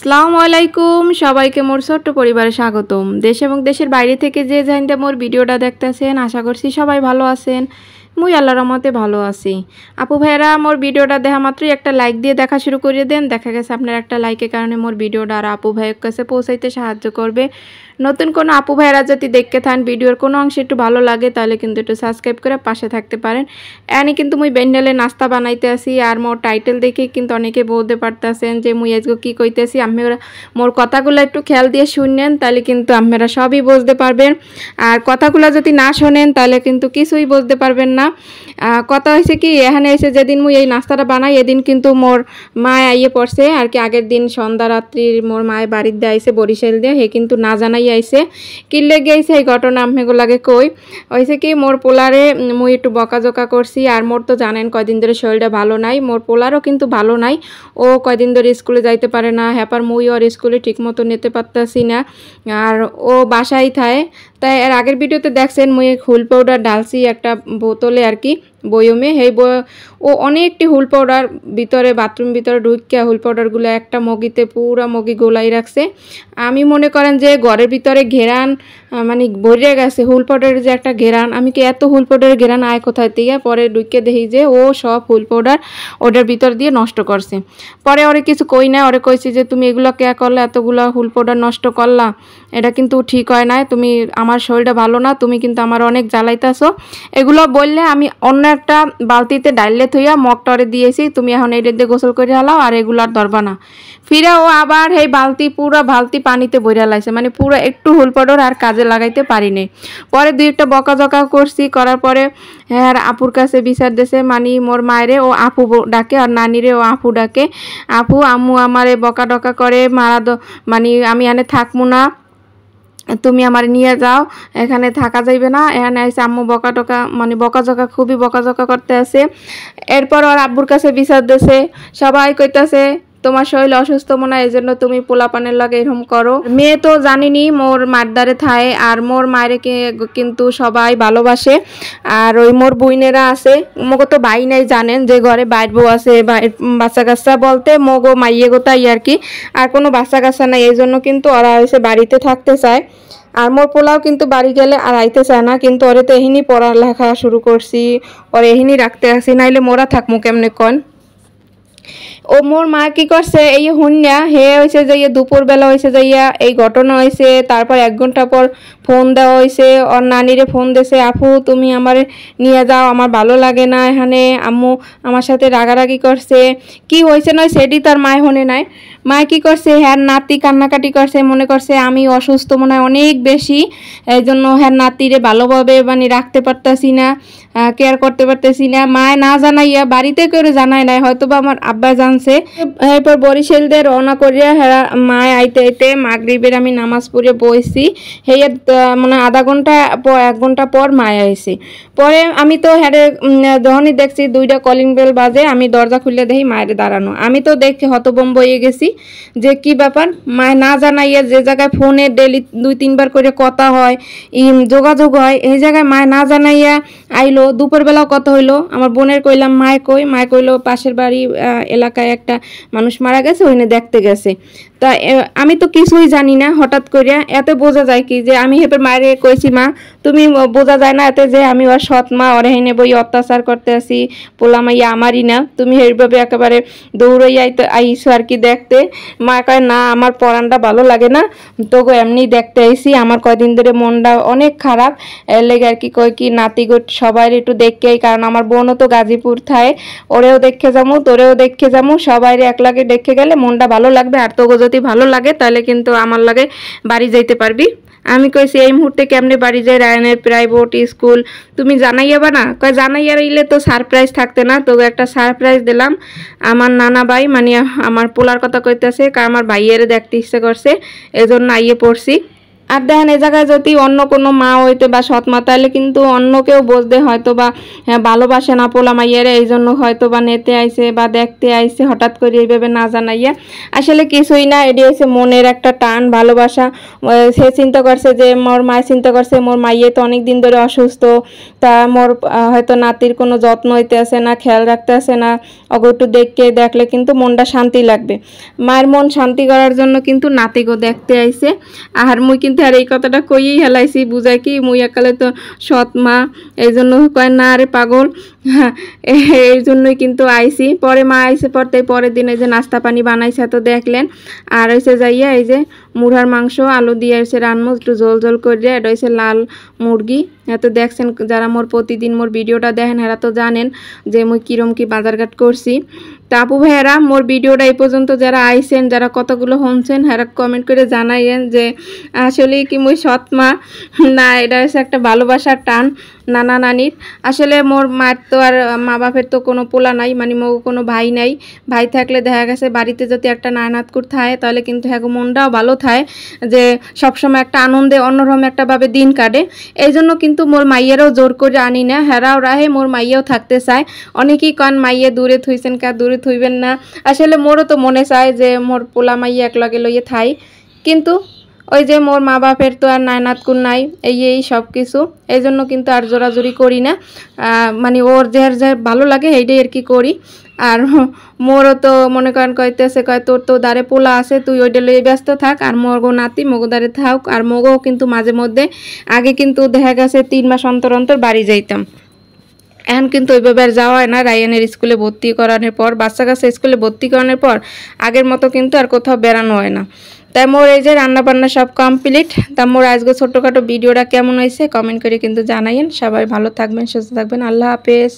আসসালামু আলাইকুম সবাইকে মোর ছোট্ট পরিবারে স্বাগতম। দেশ এবং দেশের বাইরে থেকে যে জানতে মোর ভিডিওটা দেখতেছেন আশা করছি সবাই ভালো আছেন। মুই আল্লাহর রহমতে ভালো আছি। আপু ভাইরা মোর ভিডিওটা দেখা মাত্রই একটা লাইক দিয়ে দেখা শুরু করে দেন। দেখা গেছে আপনার একটা লাইকের কারণে মোর ভিডিওটা আর আপু ভাইয়ের কাছে পৌঁছাইতে সাহায্য করবে। নতুন কোনো আপু ভাইরা যদি দেখতে থাকেন ভিডিওর কোনো অংশ একটু ভালো লাগে তাহলে কিন্তু একটু সাবস্ক্রাইব করে পাশে থাকতে পারেন। এনে কিন্তু মুই বেন্ডেলে নাস্তা বানাইতে আসি আর মোর টাইটেল দেখে কিন্তু অনেকে বলতে পারতেছেন যে মুই আজকে কী কইতেছি। আপনারা মোর কথাগুলো একটু খেয়াল দিয়ে শুনেন তাহলে কিন্তু আপনারা সবই বুঝতে পারবেন। আর কথাগুলো যদি না শোনেন তাহলে কিন্তু কিছুই বুঝতে পারবেন না। কথা হয়েছে কি এখানে এসে যেদিন মুই এই নাস্তাটা বানাই এদিন কিন্তু মোর মায় আইয়ে পড়ছে আর কি। আগের দিন সন্ধ্যা রাত্রির মোর মায়ের বাড়িতে আইসে বরিশাল দিয়ে হে কিন্তু না জানাই আইসে কিনলে গিয়েছে এই ঘটনা আপনাগুলাকে কই হয়েছে কি মোর পোলারে মুই একটু বকাঝোকা করছি। আর মোর তো জানেন কয়দিন ধরে শরীরটা ভালো নাই, মোর পোলারও কিন্তু ভালো নাই। ও কয়দিন ধরে স্কুলে যাইতে পারে না, হ্যাপার মুই ওর স্কুলে ঠিক মতো নিতে পারতাছি না। আর ও বাসায় থাকে। তাই এর আগের ভিডিওতে দেখছেন মুই হুল পাউডার ঢালছি একটা বোতলে আর কি বয়মে। সেই ও অনেকটি হুল পাউডার ভিতরে বাথরুম ভিতরে ঢুকিয়া হুল পাউডারগুলো একটা মগিতে পুরা মগি গোলাই রাখছে। আমি মনে করেন যে ঘরের ভিতরে ঘেরান মানে ভরে গেছে হুল পাউডারের যে একটা ঘেরান। আমি কি এত হুল পাউডারের ঘেরান আয় কোথায় থেকে? পরে ঢুকিয়ে দেখি যে ও সব হুল পাউডার ওটার ভিতর দিয়ে নষ্ট করছে। পরে ওরে কিছু কই না, ওরে কইছি যে তুমি এগুলো কে করলে, এতগুলো হুল পাউডার নষ্ট করলা, এটা কিন্তু ঠিক হয় না। তুমি আমার শরীরটা ভালো না, তুমি কিন্তু আমার অনেক জ্বালাইতেছো। এগুলো বললে আমি অন্য একটা বালতিতে ডাইলে থইয়া মগটরে দিয়েছি, তুমি এখন এইটা দিয়ে গোসল করে হালাও আর এগুলো আর ধরবা না। ফিরে ও আবার এই বালতি পুরো বালতি পানিতে বইরা লাইছে, মানে পুরো একটু হুল পাউডার আর কাজে লাগাইতে পারিনি। পরে দুই একটা বকাঝকা করছি, করার পরে হ্যাঁ আপুর কাছে বিচার দিয়েছে। মানে মোর মায়েরে ও আপু ডাকে আর নানিরে ও আপু ডাকে। আপু আম্মু আমারে বকা ডকা করে মানে আমি এনে থাকবো না, তুমি আমার নিয়ে যাও, এখানে থাকা যাইবে না। এখানে এসে আম্মু বকা টকা মানে বকাঝকা খুবই বকাঝকা করতে আছে। এরপর ওর আব্বুর কাছে বিচার দিয়েছে। সবাই কইতাছে তোমার শরীর অসুস্থ মনে হয় এই জন্য তুমি পোলাপানের লাগে এরকম করো। মেয়ে তো জানিনি মোর মারদারে থায় আর মোর মায়ের কিন্তু সবাই ভালোবাসে। আর ওই মোর বইনেরা আছে, মগো তো ভাই নাই জানেন যে ঘরে বাইর বউ আছে, বাচ্চা কাচ্চা বলতে মগো মাইয়ে গোতাই আর কি। আর কোনো বাচ্চা কাচ্চা নাই, এই জন্য কিন্তু ওরা এসে বাড়িতে থাকতে চায়। আর মোর পোলাও কিন্তু বাড়ি গেলে আর আইতে চায় না, কিন্তু ওরে তো এহিনি পড়ালেখা শুরু করছি, ওর এহিনি রাখতে আসি, নাইলে মোরা থাকমু কেমনে কন। ও মোর মা কি করছে এই হুন্যা হে হয়েছে যাইয়া দুপুরবেলা হয়েছে যাইয়া এই ঘটনা হয়েছে। তারপর 1 ঘন্টা পর ফোন দেওয়া হয়েছে, ওর নানিরে ফোন দিয়েছে, আপু তুমি আমার নিয়ে যাও, আমার ভালো লাগে না এখানে, আম্মু আমার সাথে রাগারাগি করছে। কি হয়েছে নয় সেটি তার মায় হনে নাই। মায় কি করছে হ্যার নাতি কান্নাকাটি করছে, মনে করছে আমি অসুস্থ মনে হয় অনেক বেশি, এই জন্য হ্যার নাতিরে ভালোভাবে মানে রাখতে পারতেছি না, কেয়ার করতে পারতেছি না। মায় না জানাইয়া বাড়িতে করে জানায় নাই, হয়তো বা আমার আব্বা জানছে। এরপর বরিশাল দিয়ে রওনা করিয়া হেরা মায় আইতে আইতে মাগরিবের আমি নামাজ পড়ে বইছি। হেয়ে মানে আধা ঘন্টা 1 ঘন্টা পর মায় আইছি। পরে আমি তো হ্যারে যখনই দেখছি 2টা কলিং বেল বাজে, আমি দরজা খুলে দেখি মায়ের দাঁড়ানো। আমি তো দেখে হতভম্ব হয়ে গেছি যে কি ব্যাপার, মায় না জানাইয়া যে জায়গায় ফোনে ডেলি 2-3 বার করে কথা হয় যোগাযোগ হয়, এই জায়গায় মায় না জানাইয়া আইলো। দুপুরবেলাও কথা হইলো, আমার বোনের কইলাম মায় কই, মায় কইলো পাশের বাড়ি এলাকায় একটা মানুষ মারা গেছে ওইনে দেখতে গেছে। তা আমি তো কিছুই জানি না, হঠাৎ করিয়া এতে বোঝা যায় কি যে আমি হেপের মায়ের কইছি মা তুমি বোঝা যায় না এতে যে আমি ওর সৎ মা, ওরে হেনে বই অত্যাচার করতে আসি, পোলা মাইয়া আমারই না, তুমি এইভাবে একেবারে দৌড়াইয়া আইসো আর কি দেখতে। মা কয় না আমার পরানটা ভালো লাগে না, তোকে এমনি দেখতে আইসি, আমার কয়দিন ধরে মনটা অনেক খারাপ, এর লেগে আর কি কয় কি নাতি গোট সবাই একটু দেখে, কারণ আমার বোনও তো গাজীপুর থায়, ওরেও দেখে যামু তোরেও দেখে যামু, সবাই একলাগে দেখে গেলে মনটা ভালো লাগবে। আর তোকে যদি ভালো লাগে তাহলে কিন্তু আমার লাগে বাড়ি যাইতে পারবি। আমি কইছি এই মুহূর্তে কেমনে বাড়ি যাই, রায়নের প্রাইভেট স্কুল তুমি জানাইয়াবা না? কয় জানাইয়া রইলে তো সারপ্রাইজ থাকতে না, তোকে একটা সারপ্রাইজ দিলাম। আমার নানা ভাই মানে আমার পোলার কথা কইতেছে, আমার ভাইয়ের দেখতে ইচ্ছে করছে এজন্য আইয়ে পড়ছি। আর দেখেন এই জায়গায় যদি অন্য কোনো মা হইতে বা সৎ মা তাহলে কিন্তু অন্য কেউ বুঝতে হয়তো বা ভালোবাসে না পোলা মাইয়ারে, এই জন্য হয়তো বা নেতে আইছে বা দেখতে আইছে হঠাৎ করে এইভাবে না জানাইয়া। আসলে কিছুই না, এটি হচ্ছে মনের একটা টান ভালোবাসা। সে চিন্তা করছে যে মোর মায়ে চিন্তা করছে মোর মাইয়ে তো অনেক দিন ধরে অসুস্থ, তা মোর হয়তো নাতির কোনো যত্ন হইতে আসে না, খেয়াল রাখতে আসে না, ওকে একটু দেখলে কিন্তু মনটা শান্তি লাগবে। মায়ের মন শান্তি করার জন্য কিন্তু নাতিগো দেখতে আইছে। আর মুই কিন্তু আর এই কথাটা কইয়েই হেলাইছি, বুঝাই কি মুই একালে তো সৎ মা, এই জন্য কয় না আরে পাগল, এই জন্যই কিন্তু আইছি। পরে মা আইসে পরের দিন এই যে নাস্তা পানি বানাইছে তো দেখলেন। আর হয়েছে যাইয়া এই যে মুরহার মাংস আলু দিয়ে এসে রান্না একটু ঝোল করে, এটা হয়েছে লাল মুরগি। এত দেখছেন যারা মোর প্রতিদিন মোর ভিডিওটা দেখেন এরা তো জানেন যে মুই কিরম কি বাজারঘাট করছি। তা আপু ভাইয়েরা মোর ভিডিওটা এই পর্যন্ত যারা আইছেন, যারা কতগুলো শুনছেন, এরা কমেন্ট করে জানাইয়েন যে আসলে কি মুই সৎ মা না এটা হচ্ছে একটা ভালোবাসার টান নানা নানির। আসলে মোর মার তো আর মা বাপের তো কোনো পোলা নাই, মানে মোর কোনো ভাই নাই। ভাই থাকলে দেখা গেছে বাড়িতে যদি একটা নায়নাতকুর থাকে তাহলে কিন্তু হ্যাঁ মনটাও ভালো থাকে, যে সবসময় একটা আনন্দে অন্যরকম একটা ভাবে দিন কাটে। এই জন্য কিন্তু মোর মাইয়েরও জোর করে আনি না, হেরাও রাহে মোর মাইয়াও থাকতে চায়। অনেকেই কন মাইয়ে দূরে থুইছেন কা, দূরে থুইবেন না। আসলে মোরও তো মনে চায় যে মোর পোলা মাইয়া একলগে লইয়ে থাই, কিন্তু ওই যে মোর মা বাপের তো আর নায়নাতকুর নাই, এই সব কিছু, এই জন্য কিন্তু আর জোরাজুরি করি না। মানে ওর যে ভালো লাগে এইটাই আর কি করি। আর মোরও তো মনে করেন কইতেছে কয় তোর তো দ্বারে পোলা আছে, তুই ওইটা লইয়ে ব্যস্ত থাক, আর মগো নাতি মগো দ্বারে থাক। আর মগও কিন্তু মাঝে মধ্যে আগে কিন্তু দেখা গেছে 3 মাস অন্তর অন্তর বাড়ি যাইতাম, এখন কিন্তু ওইভাবে আর যাওয়া হয় না। রায়ানের স্কুলে ভর্তি করানোর পর, বাচ্চা কাছে স্কুলে ভর্তি করানোর পর আগের মতো কিন্তু আর কোথাও বেড়ানো হয় না। তাই মোর এই যে রান্নাবান্না সব কমপ্লিট। তা মোর আজকে ছোট্টখাটো ভিডিওটা কেমন হয়েছে কমেন্ট করে কিন্তু জানাইন। সবাই ভালো থাকবেন, সুস্থ থাকবেন, আল্লাহ হাফেজ।